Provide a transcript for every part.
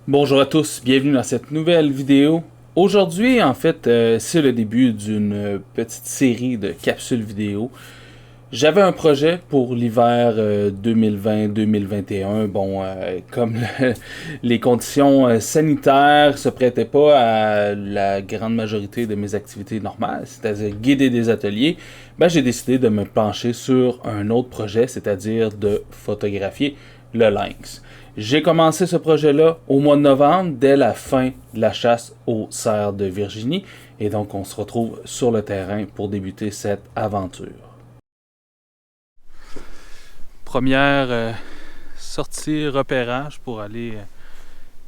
Bonjour à tous, bienvenue dans cette nouvelle vidéo. Aujourd'hui, en fait, c'est le début d'une petite série de capsules vidéo. J'avais un projet pour l'hiver 2020-2021. Bon, comme les conditions sanitaires se prêtaient pas à la grande majorité de mes activités normales, c'est-à-dire guider des ateliers, ben, j'ai décidé de me pencher sur un autre projet, c'est-à-dire de photographier le lynx. J'ai commencé ce projet-là au mois de novembre, dès la fin de la chasse aux cerfs de Virginie, et donc on se retrouve sur le terrain pour débuter cette aventure. Première sortie repérage pour aller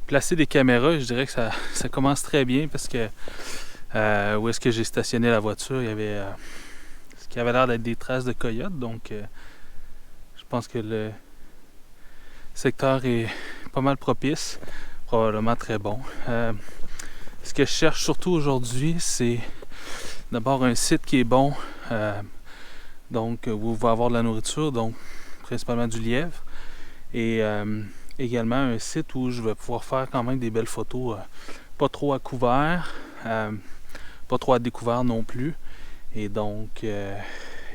placer des caméras. Je dirais que ça commence très bien parce que où est-ce que j'ai stationné la voiture, il y avait ce qui avait l'air d'être des traces de coyotes. Donc je pense que le secteur est pas mal propice, probablement très bon. Ce que je cherche surtout aujourd'hui, c'est d'abord un site qui est bon, donc où il va y avoir de la nourriture, donc principalement du lièvre, et également un site où je vais pouvoir faire quand même des belles photos, pas trop à couvert, pas trop à découvert non plus, et donc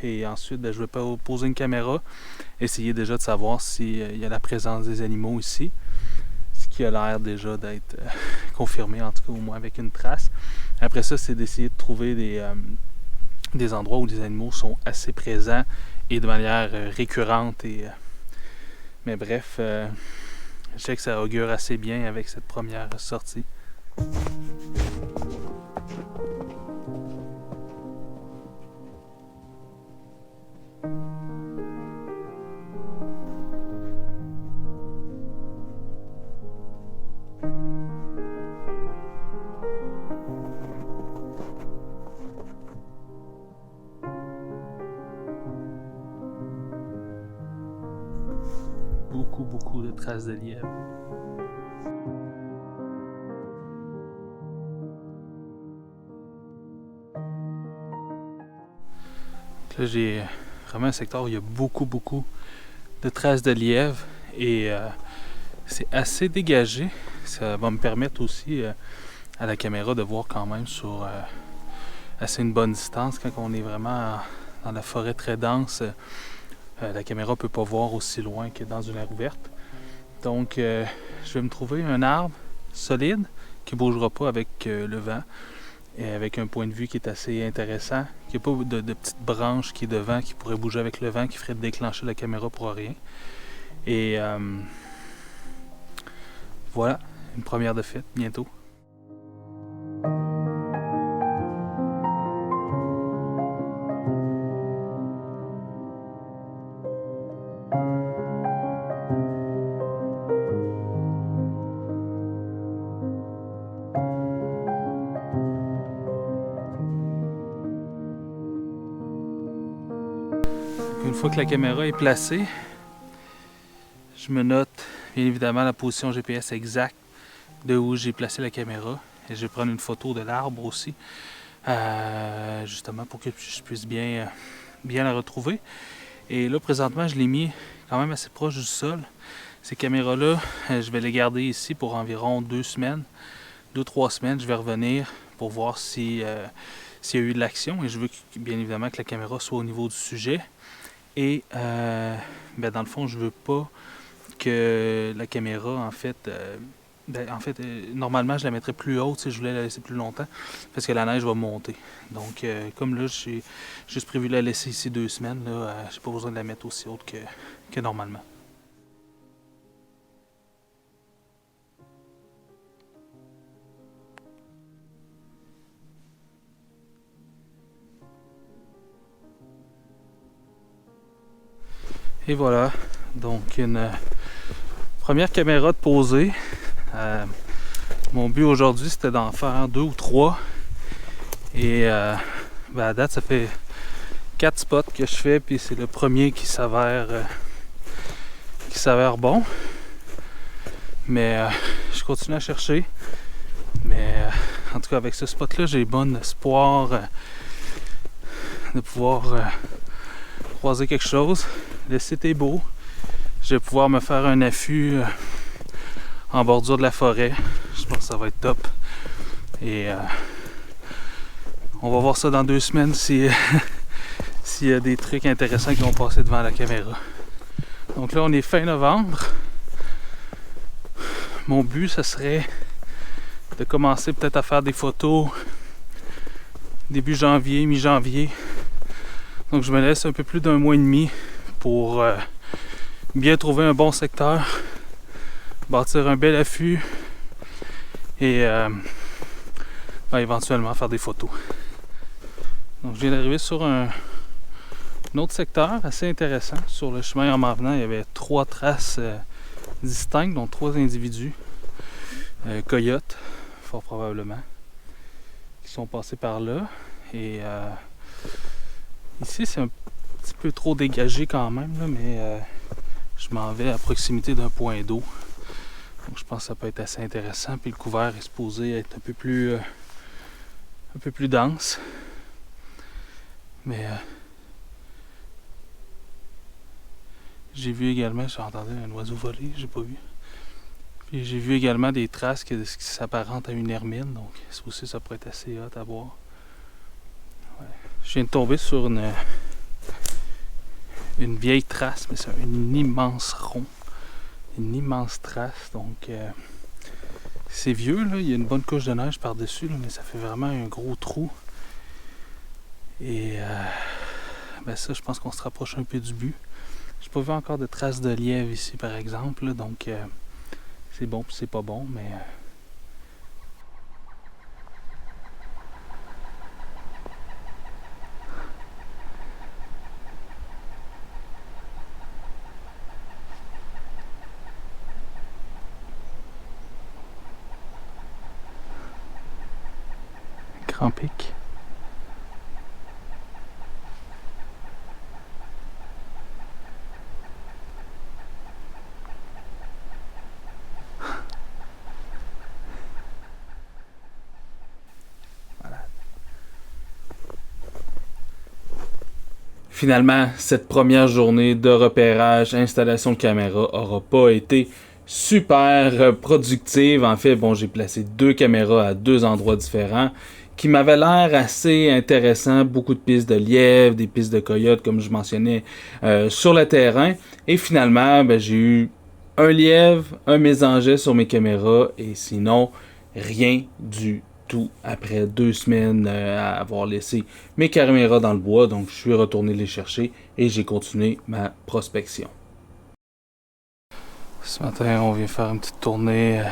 et ensuite je vais poser une caméra, essayer déjà de savoir s'il y a la présence des animaux ici, ce qui a l'air déjà d'être confirmé, en tout cas au moins avec une trace. Après ça, c'est d'essayer de trouver des endroits où les animaux sont assez présents et de manière récurrente. Mais bref, je sais que ça augure assez bien avec cette première sortie. Beaucoup de traces de lièvre. Là, j'ai vraiment un secteur où il y a beaucoup de traces de lièvre et c'est assez dégagé. Ça va me permettre aussi à la caméra de voir quand même sur assez une bonne distance quand on est vraiment dans la forêt très dense. La caméra ne peut pas voir aussi loin que dans une aire ouverte. Donc, je vais me trouver un arbre solide qui ne bougera pas avec le vent et avec un point de vue qui est assez intéressant. Il n'y a pas de petites branches qui est devant qui pourraient bouger avec le vent qui ferait déclencher la caméra pour rien. Et voilà, une première de faite bientôt. Une fois que la caméra est placée, je me note bien évidemment la position GPS exacte de où j'ai placé la caméra. Et je vais prendre une photo de l'arbre aussi, justement pour que je puisse bien la retrouver. Et là, présentement, je l'ai mis quand même assez proche du sol. Ces caméras-là, je vais les garder ici pour environ 2 semaines. 2-3 semaines, je vais revenir pour voir s'il y a eu de l'action. Et je veux bien évidemment que la caméra soit au niveau du sujet. Et dans le fond, je veux pas que la caméra, en fait, normalement, je la mettrais plus haute si je voulais la laisser plus longtemps, parce que la neige va monter. Donc, comme là, j'ai juste prévu de la laisser ici 2 semaines, là, j'ai pas besoin de la mettre aussi haute que normalement. Et voilà, donc une première caméra de posée. Mon but aujourd'hui, c'était d'en faire 2 ou 3. Et à date, ça fait 4 spots que je fais, puis c'est le premier qui s'avère bon. Mais je continue à chercher. Mais en tout cas, avec ce spot-là, j'ai bon espoir de pouvoir croiser quelque chose. Le site est beau. Je vais pouvoir me faire un affût en bordure de la forêt. Je pense que ça va être top. Et on va voir ça dans 2 semaines si s'il y a des trucs intéressants qui vont passer devant la caméra. Donc là, on est fin novembre. Mon but, ce serait de commencer peut-être à faire des photos début janvier, mi-janvier. Donc je me laisse un peu plus d'1 mois et demi pour bien trouver un bon secteur, bâtir un bel affût et éventuellement faire des photos. Donc je viens d'arriver sur un autre secteur assez intéressant. Sur le chemin en m'en venant, il y avait 3 traces distinctes, donc 3 individus, coyotes, fort probablement, qui sont passés par là. Et ici, c'est un petit peu trop dégagé quand même, là, mais je m'en vais à proximité d'un point d'eau. Donc je pense que ça peut être assez intéressant. Puis le couvert est supposé être un peu plus dense. Mais j'ai vu également, j'ai entendu un oiseau voler, j'ai pas vu. Puis j'ai vu également des traces qui s'apparentent à une hermine, donc ça aussi ça pourrait être assez hot à voir. Ouais. Je viens de tomber sur une vieille trace, mais c'est un immense rond. Une immense trace, donc c'est vieux, là, il y a une bonne couche de neige par-dessus, là, mais ça fait vraiment un gros trou. Et ben ça, je pense qu'on se rapproche un peu du but. J'ai pas vu encore de traces de lièvre ici, par exemple, là, donc c'est bon puis c'est pas bon, mais grand pic. Finalement, cette première journée de repérage, installation de caméra aura pas été super productive. En fait, bon, j'ai placé 2 caméras à 2 endroits différents qui m'avaient l'air assez intéressants. Beaucoup de pistes de lièvres, des pistes de coyotes, comme je mentionnais, sur le terrain. Et finalement, ben, j'ai eu un lièvre, un mésanget sur mes caméras et sinon, rien du tout après 2 semaines à avoir laissé mes caméras dans le bois. Donc je suis retourné les chercher et j'ai continué ma prospection. Ce matin, on vient faire une petite tournée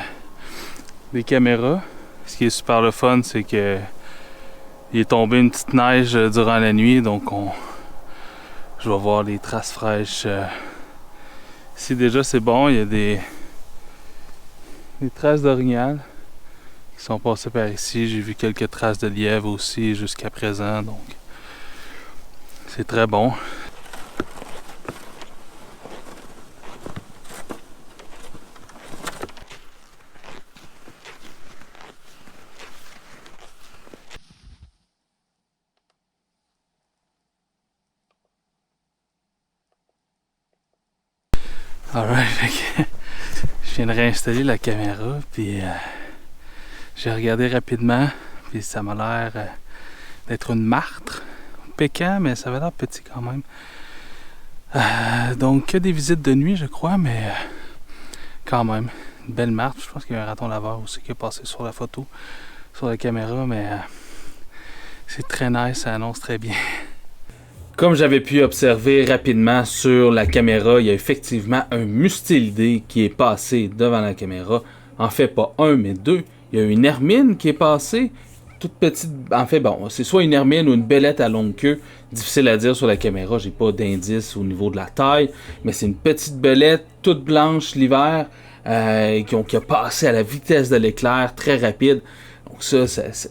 des caméras. Ce qui est super le fun, c'est que il est tombé une petite neige durant la nuit, donc je vais voir les traces fraîches. Ici déjà c'est bon, il y a des traces d'orignal qui sont passés par ici. J'ai vu quelques traces de lièvre aussi jusqu'à présent, donc c'est très bon. Alright, je viens de réinstaller la caméra, puis j'ai regardé rapidement, puis ça m'a l'air d'être une martre. Pécan, mais ça avait l'air petit quand même. Donc, que des visites de nuit, je crois, mais quand même, une belle martre. Je pense qu'il y a un raton laveur aussi qui est passé sur la photo, sur la caméra, mais c'est très nice, ça annonce très bien. Comme j'avais pu observer rapidement sur la caméra, il y a effectivement un mustélidé qui est passé devant la caméra. En fait, pas un, mais 2. Il y a une hermine qui est passée, toute petite. En fait, bon, c'est soit une hermine ou une belette à longue queue. Difficile à dire sur la caméra, j'ai pas d'indice au niveau de la taille, mais c'est une petite belette, toute blanche l'hiver, qui a passé à la vitesse de l'éclair, très rapide. Donc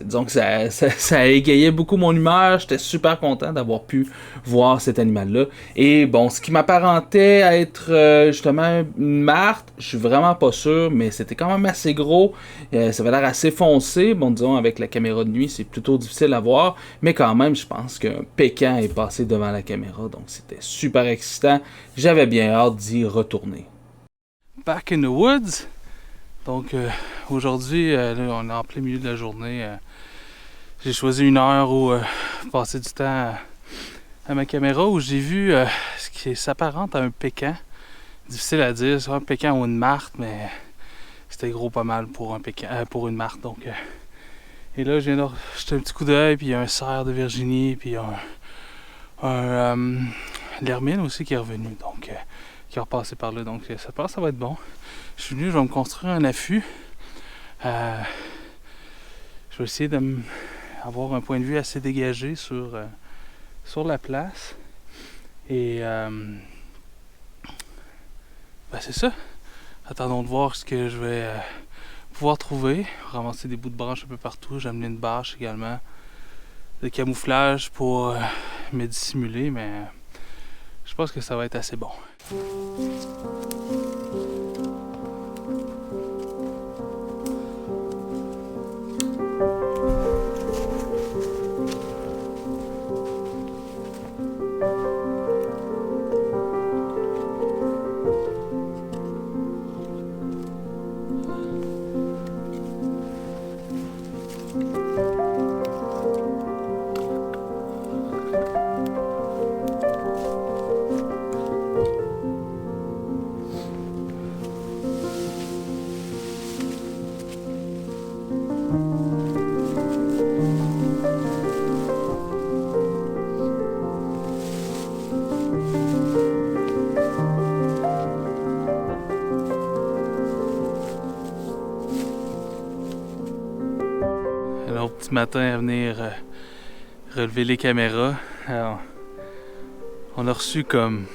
disons que ça égayait beaucoup mon humeur. J'étais super content d'avoir pu voir cet animal-là. Et bon, ce qui m'apparentait à être justement une martre, je suis vraiment pas sûr, mais c'était quand même assez gros. Ça avait l'air assez foncé. Bon, disons, avec la caméra de nuit, c'est plutôt difficile à voir. Mais quand même, je pense qu'un pécan est passé devant la caméra. Donc c'était super excitant. J'avais bien hâte d'y retourner. Back in the woods. Donc aujourd'hui, là, on est en plein milieu de la journée. J'ai choisi une heure où passer du temps à ma caméra où j'ai vu ce qui s'apparente à un pécan. Difficile à dire, c'est un pécan ou une martre, mais c'était gros pas mal pour un pécan, pour une martre. Donc, et là, je viens de jeter un petit coup d'œil, puis il y a un cerf de Virginie, puis l'hermine aussi qui est revenu, donc qui est repassé par là. Donc ça pense que ça va être bon. Je suis venu, je vais me construire un affût. Je vais essayer d'avoir un point de vue assez dégagé sur la place. Et c'est ça. Attendons de voir ce que je vais pouvoir trouver. Ramasser des bouts de branches un peu partout. J'ai amené une bâche également de camouflage pour me dissimuler, mais je pense que ça va être assez bon. Alors, petit matin à venir relever les caméras. Alors, on a reçu comme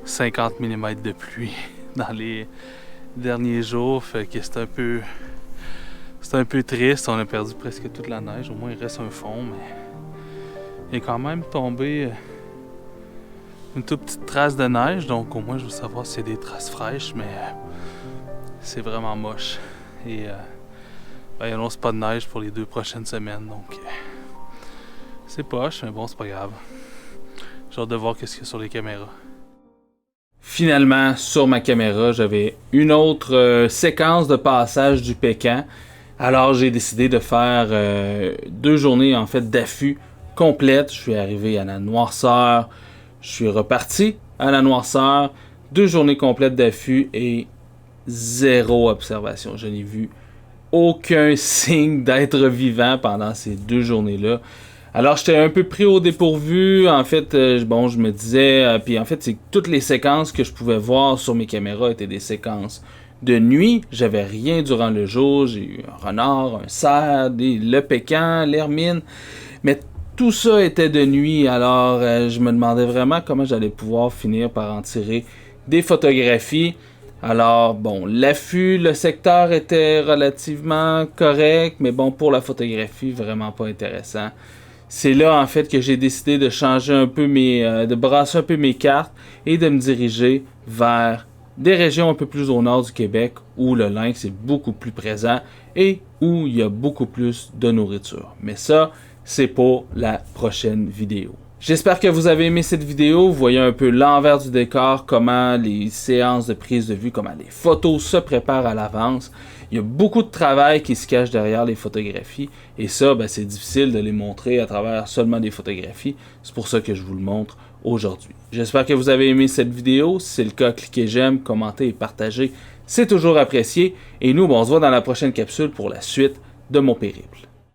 50 mm de pluie dans les derniers jours, fait que c'est un peu triste. On a perdu presque toute la neige. Au moins il reste un fond, mais il est quand même tombé une toute petite trace de neige, donc au moins je veux savoir si c'est des traces fraîches, mais c'est vraiment moche. Et il annonce pas de neige pour les 2 prochaines semaines, donc c'est poche, mais bon, c'est pas grave. J'ai hâte de voir qu'est-ce qu'il y a sur les caméras. Finalement, sur ma caméra, j'avais une autre séquence de passage du pécan. Alors j'ai décidé de faire 2 journées en fait d'affût complète. Je suis arrivé à la noirceur, je suis reparti à la noirceur, 2 journées complètes d'affût et 0 observation. Je n'ai vu aucun signe d'être vivant pendant ces 2 journées-là. Alors j'étais un peu pris au dépourvu. En fait, je me disais, puis en fait, c'est que toutes les séquences que je pouvais voir sur mes caméras étaient des séquences de nuit. J'avais rien durant le jour. J'ai eu un renard, un cerf, le pécan, l'hermine, mais tout ça était de nuit. Alors je me demandais vraiment comment j'allais pouvoir finir par en tirer des photographies. Alors, bon, l'affût, le secteur était relativement correct, mais bon, pour la photographie, vraiment pas intéressant. C'est là, en fait, que j'ai décidé de changer un peu de brasser un peu mes cartes et de me diriger vers des régions un peu plus au nord du Québec où le lynx est beaucoup plus présent et où il y a beaucoup plus de nourriture. Mais ça, c'est pour la prochaine vidéo. J'espère que vous avez aimé cette vidéo. Vous voyez un peu l'envers du décor, comment les séances de prise de vue, comment les photos se préparent à l'avance. Il y a beaucoup de travail qui se cache derrière les photographies. Et ça, c'est difficile de les montrer à travers seulement des photographies. C'est pour ça que je vous le montre aujourd'hui. J'espère que vous avez aimé cette vidéo. Si c'est le cas, cliquez j'aime, commentez et partagez. C'est toujours apprécié. Et nous, on se voit dans la prochaine capsule pour la suite de mon périple.